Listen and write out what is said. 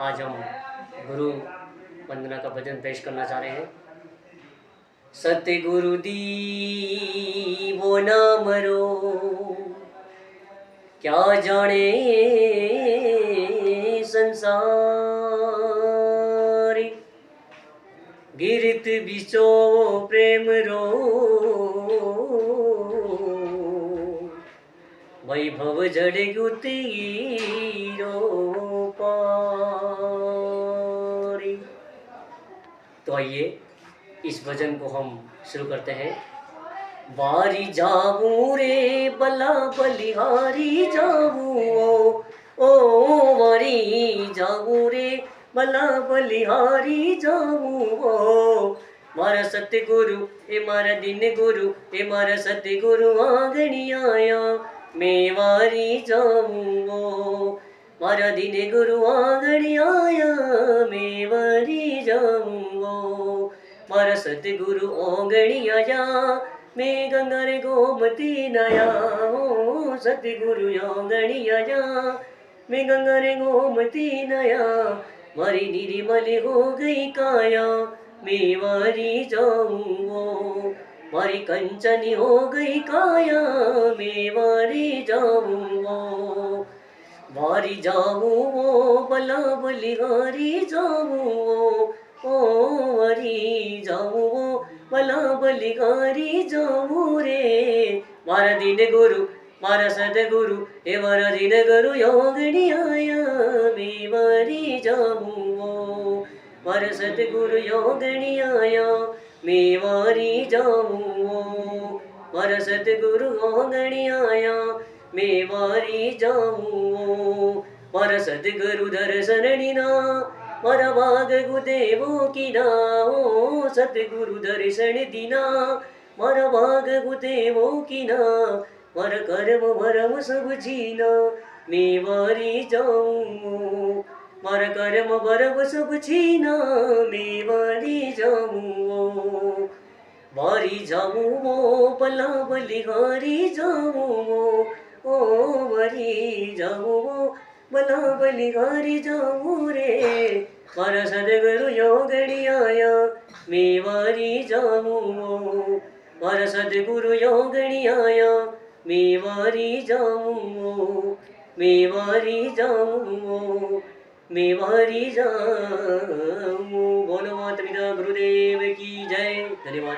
आज हम गुरु वंदना का भजन पेश करना चाह रहे हैं। सतगुरु दीवो नाम रो क्या जाने संसार, गिरत बिचो प्रेम रो वैभव जड़ेगु तीरो पारी। तो आइए इस भजन को हम शुरू करते हैं। वारी जाऊं रे बला बलिहारी जाऊं ओ वारी जाऊं रे बला बलिहारी जाऊं ओ मारा सतगुरु ए मारा दिन गुरु ए मारा सतगुरु आंगणी आया मैं वारी जाऊं ओ मारा दिन गुरु आंगणी आया मैं वारी जाऊं ओ मारा सतगुरु आंगणी आया मैं गंगा रे गोमती नया ओ सतगुरु आंगणी आया मैं गंगा रे गोमती नया मारी निर्मल हो गई काया मैं वारी जाऊं मारी कंचनी हो गई काया मैं वारी जाऊं वारी जाऊं बला बलिहारी जाऊं ओ वारी जाऊं बला बलिहारी जाऊं रे मारा दिन गुरु मारा सतगुरु हे मारा दिन गुरु योगणी आया मैं वारी जाऊं मारा सतगुरु योगणी आया मैं वारी जाऊं मारा सतगुरु योगणी आया मैं वारी जाऊं मारा सतगुरु दर्शन दीना मारा भाग गुदेवो कीना ओ सतगुरु दर्शन दीना मारा भाग गुदेवो कीना मारा कर्म भरम सब जीना मैं वारी जाऊं मारा कर्म भरम सब छीना मैं वारी जाऊं वारी जाऊं बला बलिहारी जाऊं ओ वारी जाऊं बला बलिहारी जाऊं रे मारा सतगुरु योगणी आया मैं वारी जाऊं मारा सतगुरु योगणी आया मैं वारी जाऊं मैं वारी जाऊं मैं वारी जाऊं। बोलो माता पिता गुरुदेव की जय। धन्यवाद।